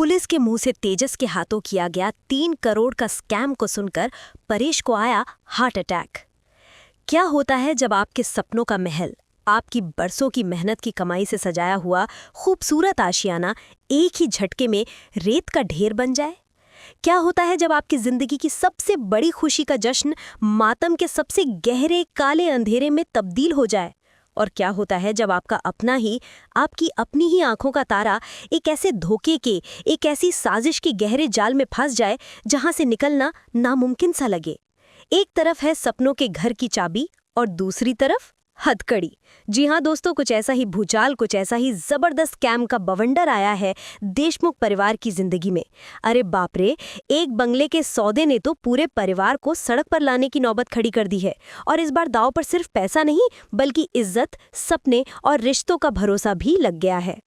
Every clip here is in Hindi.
पुलिस के मुंह से तेजस के हाथों किया गया 3 करोड़ का स्कैम को सुनकर परेश को आया हार्ट अटैक। क्या होता है जब आपके सपनों का महल, आपकी बरसों की मेहनत की कमाई से सजाया हुआ खूबसूरत आशियाना एक ही झटके में रेत का ढेर बन जाए? क्या होता है जब आपकी जिंदगी की सबसे बड़ी खुशी का जश्न मातम के सबसे गहरे काले अंधेरे में तब्दील हो जाए? और क्या होता है जब आपका अपना ही, आपकी अपनी ही आंखों का तारा एक ऐसे धोखे के, एक ऐसी साजिश के गहरे जाल में फंस जाए जहां से निकलना नामुमकिन सा लगे? एक तरफ है सपनों के घर की चाबी और दूसरी तरफ हथकड़ी। जी हाँ दोस्तों, कुछ ऐसा ही भूचाल, कुछ ऐसा ही जबरदस्त स्कैम का बवंडर आया है देशमुख परिवार की जिंदगी में। अरे बाप रे, एक बंगले के सौदे ने तो पूरे परिवार को सड़क पर लाने की नौबत खड़ी कर दी है। और इस बार दांव पर सिर्फ पैसा नहीं, बल्कि इज्जत, सपने और रिश्तों का भरोसा भी लग गया है।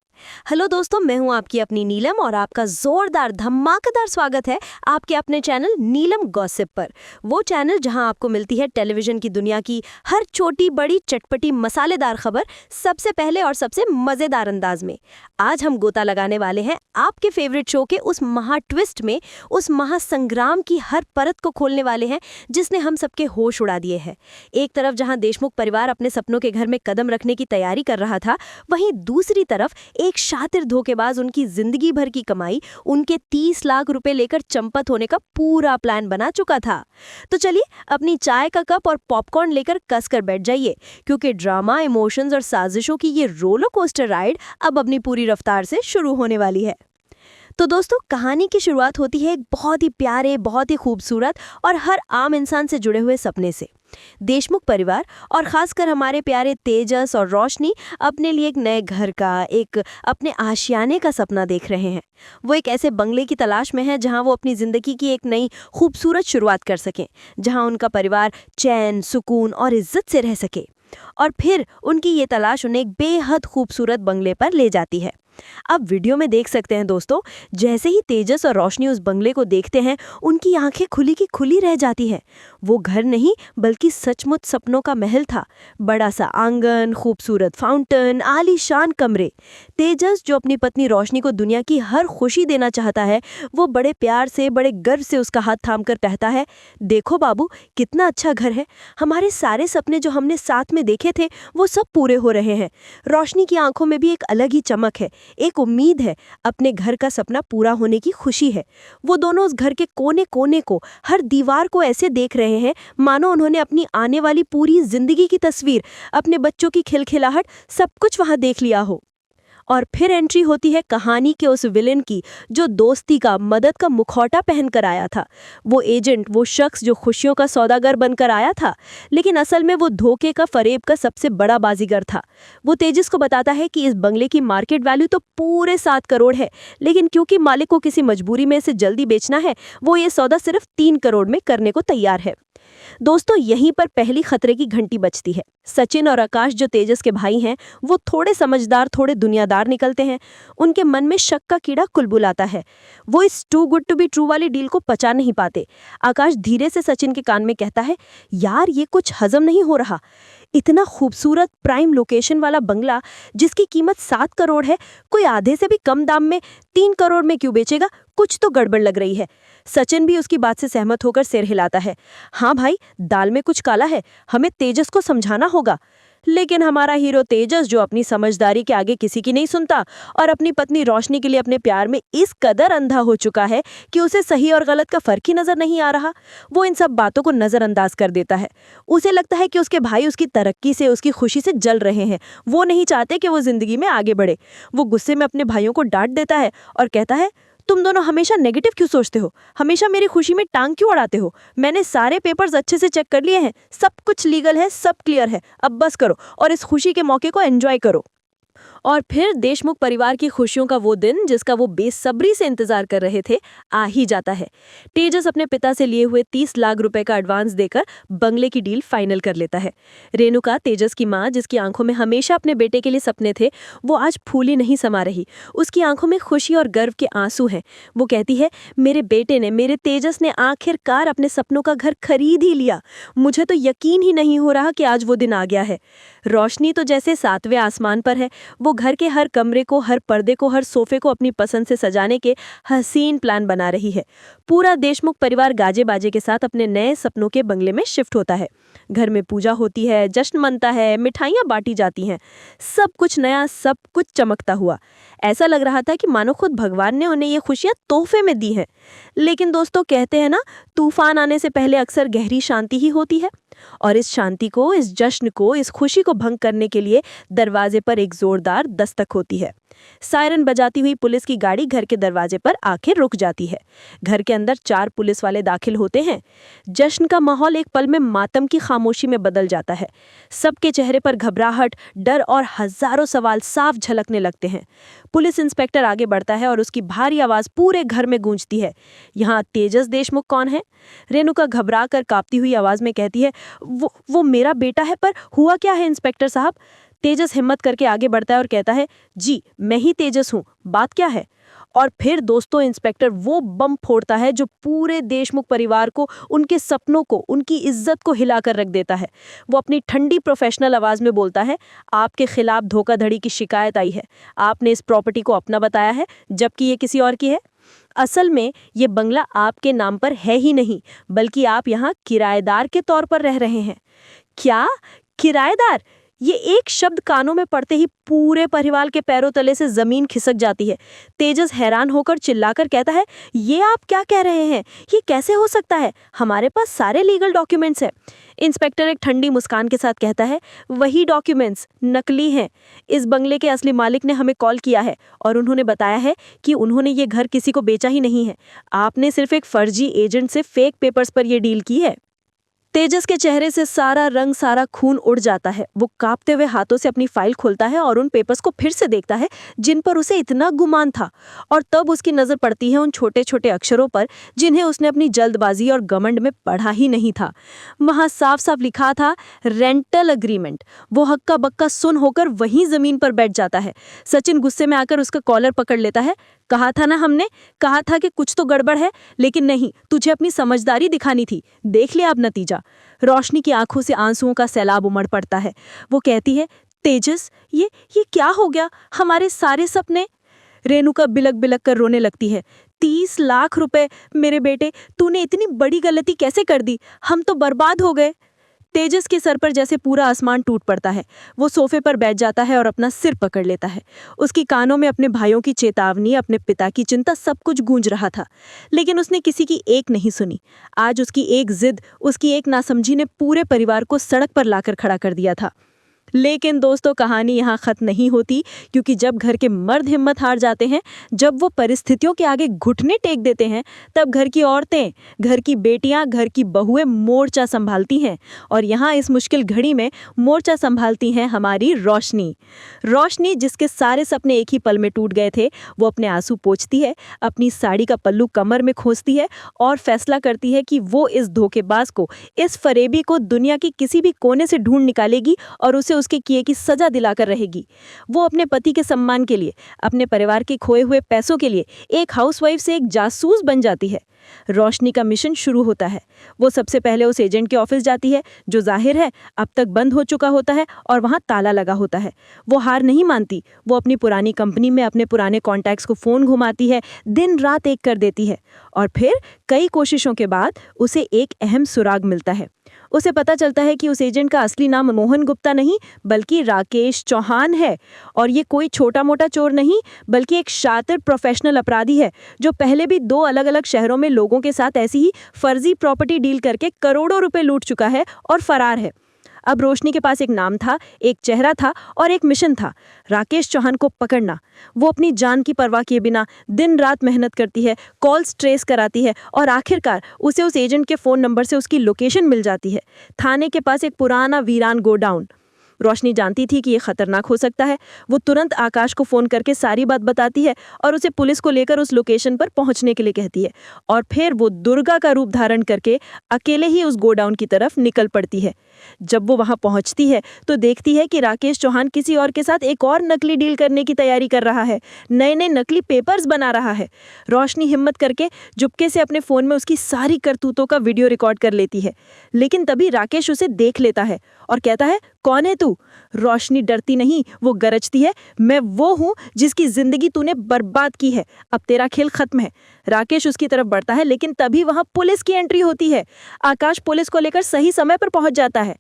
हेलो दोस्तों, मैं हूं आपकी अपनी नीलम और आपका जोरदार धमाकेदार स्वागत है आपके अपने चैनल नीलम गॉसिप पर। वो चैनल जहां आपको मिलती है टेलीविजन की दुनिया की हर छोटी बड़ी चटपटी मसालेदार खबर सबसे पहले और सबसे मजेदार अंदाज में। आज हम गोता लगाने वाले हैं आपके फेवरेट शो के उस महा ट्विस्ट में, उस महासंग्राम की हर परत को खोलने वाले हैं जिसने हम सबके होश उड़ा दिए हैं। एक तरफ जहां देशमुख परिवार अपने सपनों के घर में कदम रखने की तैयारी कर रहा था, वहीं दूसरी तरफ एक शातिर धोखेबाज उनकी जिंदगी भर की कमाई, उनके 30 लाख रुपए लेकर चंपत होने का पूरा प्लान बना चुका था। तो चलिए अपनी चाय का कप और पॉपकॉर्न लेकर कसकर बैठ जाइए, क्योंकि ड्रामा, इमोशंस और साजिशों की ये रोलर कोस्टर राइड अब अपनी पूरी रफ्तार से शुरू होने वाली है। तो दोस्तों, कहानी की शुरुआत होती है एक बहुत ही प्यारे, बहुत ही खूबसूरत और हर आम इंसान से जुड़े हुए सपने से। देशमुख परिवार और खासकर हमारे प्यारे तेजस और रोशनी अपने लिए एक नए घर का, एक अपने आशियाने का सपना देख रहे हैं। वो एक ऐसे बंगले की तलाश में है जहां वो अपनी जिंदगी की एक नई खूबसूरत शुरुआत कर सकें, जहां उनका परिवार चैन, सुकून और इज्जत से रह सके। और फिर उनकी ये तलाश उन्हें एक बेहद खूबसूरत बंगले पर ले जाती है। आप वीडियो में देख सकते हैं दोस्तों, जैसे ही तेजस और रोशनी उस बंगले को देखते हैं, उनकी आंखें खुली की खुली रह जाती हैं। वो घर नहीं, बल्कि सचमुच सपनों का महल था। बड़ा सा आंगन, खूबसूरत फाउंटेन, आलीशान कमरे। तेजस, जो अपनी पत्नी रोशनी को दुनिया की हर खुशी देना चाहता है, वो बड़े प्यार से, बड़े गर्व से उसका हाथ थामकर कहता है, देखो बाबू, कितना अच्छा घर है। हमारे सारे सपने जो हमने साथ में देखे थे, वो सब पूरे हो रहे हैं। रोशनी की आंखों में भी एक अलग ही चमक है, एक उम्मीद है, अपने घर का सपना पूरा होने की खुशी है। वो दोनों उस घर के कोने कोने को, हर दीवार को ऐसे देख रहे हैं मानो उन्होंने अपनी आने वाली पूरी जिंदगी की तस्वीर, अपने बच्चों की खिलखिलाहट, सब कुछ वहां देख लिया हो। और फिर एंट्री होती है कहानी के उस विलेन की, जो दोस्ती का, मदद का मुखौटा पहनकर आया था। वो एजेंट, वो शख्स जो खुशियों का सौदागर बनकर आया था, लेकिन असल में वो धोखे का, फरेब का सबसे बड़ा बाजीगर था। वो तेजस को बताता है कि इस बंगले की मार्केट वैल्यू तो पूरे 7 करोड़ है, लेकिन क्योंकि मालिक को किसी मजबूरी में इसे जल्दी बेचना है, वो ये सौदा सिर्फ 3 करोड़ में करने को तैयार है। दोस्तों, यहीं पर पहली खतरे की घंटी बजती है। सचिन और आकाश, जो तेजस के भाई हैं, वो थोड़े समझदार, थोड़े दुनियादार निकलते हैं। उनके मन में शक का कीड़ा कुलबुलाता है। वो इस too good to be true वाली डील को पचा नहीं पाते। आकाश धीरे से सचिन के कान में कहता है, यार ये कुछ हजम नहीं हो रहा। इतना खूबसूरत प्राइम लोकेशन वाला बंगला जिसकी कीमत 7 करोड़ है, कोई आधे से भी कम दाम में 3 करोड़ में क्यों बेचेगा? कुछ तो गड़बड़ लग रही है। सचिन भी उसकी बात से सहमत होकर सिर हिलाता है। हाँ भाई, दाल में कुछ काला है, हमें तेजस को समझाना होगा। लेकिन हमारा हीरो तेजस, जो अपनी समझदारी के आगे किसी की नहीं सुनता और अपनी पत्नी रोशनी के लिए अपने प्यार में इस कदर अंधा हो चुका है कि उसे सही और गलत का फर्क ही नजर नहीं आ रहा, वो इन सब बातों को नजरअंदाज कर देता है। उसे लगता है कि उसके भाई उसकी तरक्की से, उसकी खुशी से जल रहे हैं। वो नहीं चाहते कि वो जिंदगी में आगे बढ़े। वो गुस्से में अपने भाइयों को डांट देता है और कहता है, तुम दोनों हमेशा नेगेटिव क्यों सोचते हो? हमेशा मेरी खुशी में टांग क्यों अड़ाते हो? मैंने सारे पेपर्स अच्छे से चेक कर लिए हैं, सब कुछ लीगल है, सब क्लियर है। अब बस करो और इस खुशी के मौके को एंजॉय करो। और फिर देशमुख परिवार की खुशियों का वो दिन, जिसका वो बेसब्री से इंतजार कर रहे थे, आ ही जाता है। तेजस अपने पिता से लिए हुए 30 लाख रुपए का एडवांस देकर बंगले की डील फाइनल कर लेता है। रेणुका, तेजस की माँ, जिसकी आंखों में हमेशा अपने बेटे के लिए सपने थे, वो आज फूली नहीं समा रही। उसकी आंखों में खुशी और गर्व के आंसू हैं। वो कहती है, मेरे बेटे ने, मेरे तेजस ने आखिरकार अपने सपनों का घर खरीद ही लिया। मुझे तो यकीन ही नहीं हो रहा कि आज वो दिन आ गया है। रोशनी तो जैसे 7वें आसमान पर है। वो घर के हर कमरे को, हर पर्दे को, हर सोफे को अपनी पसंद से सजाने के हसीन प्लान बना रही है। पूरा देशमुख परिवार गाजे बाजे के साथ अपने नए सपनों के बंगले में शिफ्ट होता है। घर में पूजा होती है, जश्न मनता है, मिठाइयाँ बांटी जाती हैं। सब कुछ नया, सब कुछ चमकता हुआ। ऐसा लग रहा था कि मानो खुद भगवान ने उन्हें ये खुशियाँ तोहफे में दी हैं। लेकिन दोस्तों, कहते हैं ना, तूफान आने से पहले अक्सर गहरी शांति ही होती है। और इस शांति को, इस जश्न को, इस खुशी को भंग करने के लिए दरवाजे पर एक जोरदार दस्तक होती है। सायरन बजाती हुई पुलिस की गाड़ी घर के दरवाजे पर आकर रुक जाती है। घर के अंदर 4 पुलिस वाले दाखिल होते हैं। जश्न का माहौल एक पल में मातम की खामोशी में बदल जाता है। सबके चेहरे पर घबराहट, डर और हजारों सवाल साफ झलकने लगते हैं। पुलिस इंस्पेक्टर आगे बढ़ता है और उसकी भारी आवाज पूरे घर में गूंजती है। यहाँ तेजस देशमुख कौन है? रेणुका घबरा कर कांपती हुई आवाज में कहती है, वो मेरा बेटा है, पर हुआ क्या है इंस्पेक्टर साहब? तेजस हिम्मत करके आगे बढ़ता है और कहता है, जी मैं ही तेजस हूँ, बात क्या है? और फिर दोस्तों, इंस्पेक्टर वो बम फोड़ता है जो पूरे देशमुख परिवार को, उनके सपनों को, उनकी इज्जत को हिलाकर रख देता है। वो अपनी ठंडी प्रोफेशनल आवाज में बोलता है, आपके खिलाफ धोखाधड़ी की शिकायत आई है। आपने इस प्रॉपर्टी को अपना बताया है, जबकि ये किसी और की है। असल में ये बंगला आपके नाम पर है ही नहीं, बल्कि आप यहाँ किराएदार के तौर पर रह रहे हैं। क्या? किराएदार? ये एक शब्द कानों में पड़ते ही पूरे परिवार के पैरों तले से जमीन खिसक जाती है। तेजस हैरान होकर चिल्लाकर कहता है, ये आप क्या कह रहे हैं? ये कैसे हो सकता है? हमारे पास सारे लीगल डॉक्यूमेंट्स हैं। इंस्पेक्टर एक ठंडी मुस्कान के साथ कहता है, वही डॉक्यूमेंट्स नकली हैं। इस बंगले के असली मालिक ने हमें कॉल किया है और उन्होंने बताया है कि उन्होंने ये घर किसी को बेचा ही नहीं है। आपने सिर्फ एक फर्जी एजेंट से फेक पेपर्स पर यह डील की है। तेजस के चेहरे से सारा रंग, सारा खून उड़ जाता है। वो कांपते हुए हाथों से अपनी फाइल खोलता है और उन पेपर्स को फिर से देखता है जिन पर उसे इतना गुमान था। और तब उसकी नजर पड़ती है उन छोटे छोटे अक्षरों पर जिन्हें उसने अपनी जल्दबाजी और घमंड में पढ़ा ही नहीं था। वहां साफ साफ लिखा था, रेंटल अग्रीमेंट। वो हक्का बक्का सुन होकर वहीं जमीन पर बैठ जाता है। सचिन गुस्से में आकर उसका कॉलर पकड़ लेता है। कहा था ना, हमने कहा था कि कुछ तो गड़बड़ है, लेकिन नहीं, तुझे अपनी समझदारी दिखानी थी। देख लिया अब नतीजा। रोशनी की आंखों से आंसुओं का सैलाब उमड़ पड़ता है। वो कहती है, तेजस, ये क्या हो गया? हमारे सारे सपने। रेणुका बिलक बिलक कर रोने लगती है। 30 लाख रुपए, मेरे बेटे, तूने इतनी बड़ी गलती कैसे कर दी? हम तो बर्बाद हो गए। तेजस के सर पर जैसे पूरा आसमान टूट पड़ता है। वो सोफे पर बैठ जाता है और अपना सिर पकड़ लेता है। उसकी कानों में अपने भाइयों की चेतावनी, अपने पिता की चिंता, सब कुछ गूंज रहा था, लेकिन उसने किसी की एक नहीं सुनी। आज उसकी एक जिद, उसकी एक नासमझी ने पूरे परिवार को सड़क पर लाकर खड़ा कर दिया था। लेकिन दोस्तों, कहानी यहाँ खत्म नहीं होती, क्योंकि जब घर के मर्द हिम्मत हार जाते हैं, जब वो परिस्थितियों के आगे घुटने टेक देते हैं, तब घर की औरतें, घर की बेटियां, घर की बहुएं मोर्चा संभालती हैं। और यहाँ इस मुश्किल घड़ी में मोर्चा संभालती हैं हमारी रोशनी। रोशनी, जिसके सारे सपने एक ही पल में टूट गए थे, वो अपने आंसू पोंछती है, अपनी साड़ी का पल्लू कमर में खोसती है और फैसला करती है कि वो इस धोखेबाज को, इस फरेबी को दुनिया की किसी भी कोने से ढूंढ निकालेगी और उसे उसके किए की सजा दिलाकर रहेगी। वो अपने पति के सम्मान के लिए, अपने परिवार के खोए हुए पैसों के लिए एक हाउसवाइफ से एक जासूस बन जाती है। रोशनी का मिशन शुरू होता है। वो सबसे पहले उस एजेंट के ऑफिस जाती है, जो जाहिर है अब तक बंद हो चुका होता है और वहां ताला लगा होता है। वो हार नहीं मानती। वो अपनी पुरानी कंपनी में अपने पुराने कॉन्टैक्ट्स को फोन घुमाती है, दिन रात एक कर देती है। और फिर कई कोशिशों के बाद उसे एक अहम सुराग मिलता है। उसे पता चलता है कि उस एजेंट का असली नाम मोहन गुप्ता नहीं, बल्कि राकेश चौहान है। और ये कोई छोटा मोटा चोर नहीं, बल्कि एक शातिर प्रोफेशनल अपराधी है, जो पहले भी 2 अलग अलग शहरों में लोगों के साथ ऐसी ही फर्जी प्रॉपर्टी डील करके करोड़ों रुपए लूट चुका है और फरार है। अब रोशनी के पास एक नाम था, एक चेहरा था और एक मिशन था, राकेश चौहान को पकड़ना। वो अपनी जान की परवाह किए बिना दिन रात मेहनत करती है, कॉल्स ट्रेस कराती है और आखिरकार उसे उस एजेंट के फ़ोन नंबर से उसकी लोकेशन मिल जाती है, थाने के पास एक पुराना वीरान गोडाउन। रोशनी जानती थी कि ये खतरनाक हो सकता है। वो तुरंत आकाश को फ़ोन करके सारी बात बताती है और उसे पुलिस को लेकर उस लोकेशन पर पहुंचने के लिए कहती है। और फिर वो दुर्गा का रूप धारण करके अकेले ही उस गोडाउन की तरफ निकल पड़ती है। जब वो वहां पहुंचती है तो देखती है कि राकेश चौहान किसी और के साथ एक और नकली डील करने की तैयारी कर रहा है, नए नए नकली पेपर्स बना रहा है। रोशनी हिम्मत करके चुपके से अपने फ़ोन में उसकी सारी करतूतों का वीडियो रिकॉर्ड कर लेती है, लेकिन तभी राकेश उसे देख लेता है और कहता है, कौन है तू? रोशनी डरती नहीं, वो गरजती है, मैं वो हूँ जिसकी जिंदगी तूने बर्बाद की है, अब तेरा खेल खत्म है। राकेश उसकी तरफ बढ़ता है, लेकिन तभी वहां पुलिस की एंट्री होती है। आकाश पुलिस को लेकर सही समय पर पहुंच जाता है।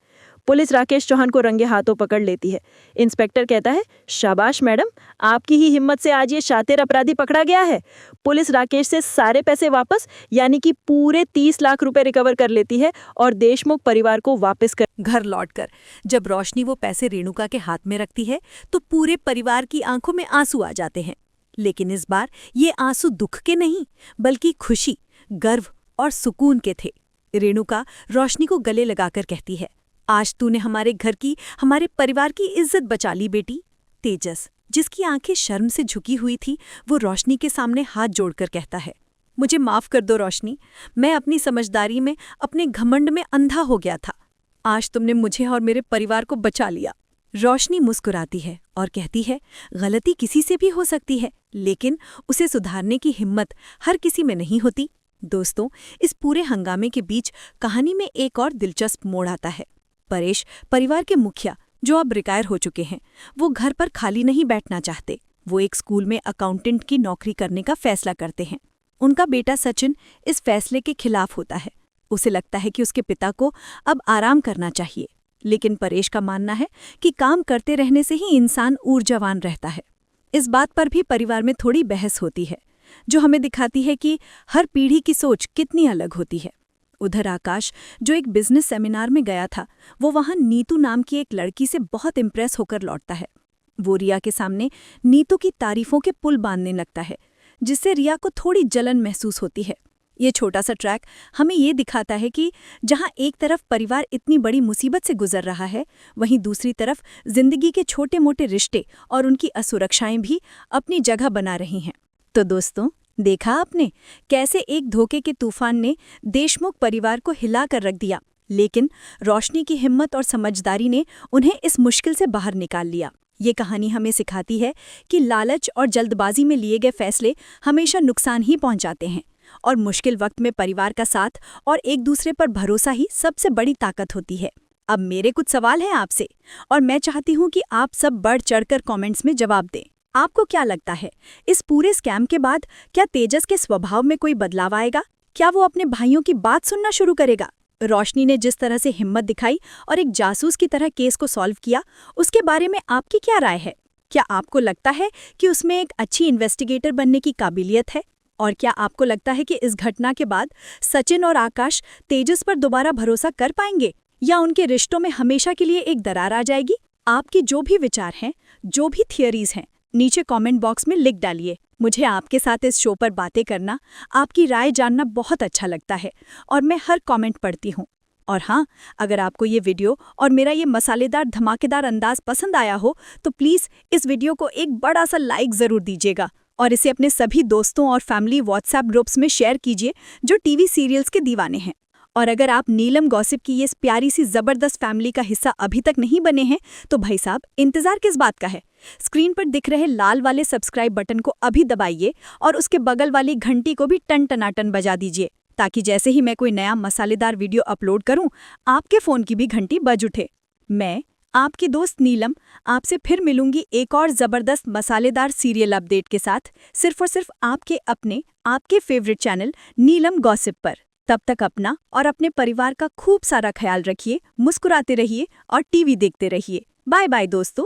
पुलिस राकेश चौहान को रंगे हाथों पकड़ लेती है। इंस्पेक्टर कहता है, शाबाश मैडम, आपकी ही हिम्मत से आज ये शातिर अपराधी पकड़ा गया है। पुलिस राकेश से सारे पैसे वापस, यानी कि पूरे 30 लाख रुपए रिकवर कर लेती है और देशमुख परिवार को वापस कर घर लौटकर जब रोशनी वो पैसे रेणुका के हाथ में रखती है तो पूरे परिवार की आंखों में आंसू आ जाते हैं। लेकिन इस बार ये आंसू दुख के नहीं, बल्कि खुशी, गर्व और सुकून के थे। रेणुका रोशनी को गले लगाकर कहती है, आज तूने हमारे घर की, हमारे परिवार की इज्जत बचा ली बेटी। तेजस, जिसकी आंखें शर्म से झुकी हुई थी, वो रोशनी के सामने हाथ जोड़कर कहता है, मुझे माफ कर दो रोशनी, मैं अपनी समझदारी में, अपने घमंड में अंधा हो गया था। आज तुमने मुझे और मेरे परिवार को बचा लिया। रोशनी मुस्कुराती है और कहती है, गलती किसी से भी हो सकती है, लेकिन उसे सुधारने की हिम्मत हर किसी में नहीं होती। दोस्तों, इस पूरे हंगामे के बीच कहानी में एक और दिलचस्प मोड़ आता है। परेश, परिवार के मुखिया, जो अब रिटायर हो चुके हैं, वो घर पर खाली नहीं बैठना चाहते। वो एक स्कूल में अकाउंटेंट की नौकरी करने का फैसला करते हैं। उनका बेटा सचिन इस फैसले के खिलाफ होता है। उसे लगता है कि उसके पिता को अब आराम करना चाहिए, लेकिन परेश का मानना है कि काम करते रहने से ही इंसान ऊर्जावान रहता है। इस बात पर भी परिवार में थोड़ी बहस होती है, जो हमें दिखाती है कि हर पीढ़ी की सोच कितनी अलग होती है। उधर आकाश, जो एक बिजनेस सेमिनार में गया था, वो वहां नीतू नाम की एक लड़की से बहुत इम्प्रेस होकर लौटता है। वो रिया के सामने नीतू की तारीफों के पुल बांधने लगता है, जिससे रिया को थोड़ी जलन महसूस होती है। ये छोटा सा ट्रैक हमें ये दिखाता है कि जहां एक तरफ परिवार इतनी बड़ी मुसीबत से गुजर रहा है, वहीं दूसरी तरफ जिंदगी के छोटे मोटे रिश्ते और उनकी असुरक्षाएं भी अपनी जगह बना रही हैं। तो दोस्तों, देखा आपने कैसे एक धोखे के तूफान ने देशमुख परिवार को हिला कर रख दिया, लेकिन रोशनी की हिम्मत और समझदारी ने उन्हें इस मुश्किल से बाहर निकाल लिया। ये कहानी हमें सिखाती है कि लालच और जल्दबाजी में लिए गए फैसले हमेशा नुकसान ही पहुंचाते हैं, और मुश्किल वक्त में परिवार का साथ और एक दूसरे पर भरोसा ही सबसे बड़ी ताकत होती है। अब मेरे कुछ सवाल हैं आपसे, और मैं चाहती हूँ कि आप सब बढ़ चढ़कर कमेंट्स में जवाब दें। आपको क्या लगता है, इस पूरे स्कैम के बाद क्या तेजस के स्वभाव में कोई बदलाव आएगा? क्या वो अपने भाइयों की बात सुनना शुरू करेगा? रोशनी ने जिस तरह से हिम्मत दिखाई और एक जासूस की तरह केस को सॉल्व किया, उसके बारे में आपकी क्या राय है? क्या आपको लगता है कि उसमें एक अच्छी इन्वेस्टिगेटर बनने की काबिलियत है? और क्या आपको लगता है कि इस घटना के बाद सचिन और आकाश तेजस पर दोबारा भरोसा कर पाएंगे, या उनके रिश्तों में हमेशा के लिए एक दरार आ जाएगी? आपके जो भी विचार हैं, जो भी थियरीज हैं, नीचे कमेंट बॉक्स में लिख डालिए। मुझे आपके साथ इस शो पर बातें करना, आपकी राय जानना बहुत अच्छा लगता है, और मैं हर कमेंट पढ़ती हूँ। और हाँ, अगर आपको ये वीडियो और मेरा ये मसालेदार धमाकेदार अंदाज पसंद आया हो, तो प्लीज़ इस वीडियो को एक बड़ा सा लाइक ज़रूर दीजिएगा, और इसे अपने सभी दोस्तों और फैमिली व्हाट्सएप ग्रुप्स में शेयर कीजिए जो टीवी सीरियल्स के दीवाने हैं। और अगर आप नीलम गॉसिप की ये प्यारी सी ज़बरदस्त फैमिली का हिस्सा अभी तक नहीं बने हैं, तो भाई साहब, इंतज़ार किस बात का है? स्क्रीन पर दिख रहे लाल वाले सब्सक्राइब बटन को अभी दबाइए और उसके बगल वाली घंटी को भी टन टनाटन बजा दीजिए, ताकि जैसे ही मैं कोई नया मसालेदार वीडियो अपलोड करूं, आपके फ़ोन की भी घंटी बज उठे। मैं, आपकी दोस्त नीलम, आपसे फिर मिलूंगी एक और ज़बरदस्त मसालेदार सीरियल अपडेट के साथ, सिर्फ और सिर्फ आपके अपने, आपके फेवरेट चैनल नीलम गॉसिप पर। तब तक अपना और अपने परिवार का खूब सारा ख्याल रखिए, मुस्कुराते रहिए और टीवी देखते रहिए। बाय बाय दोस्तों।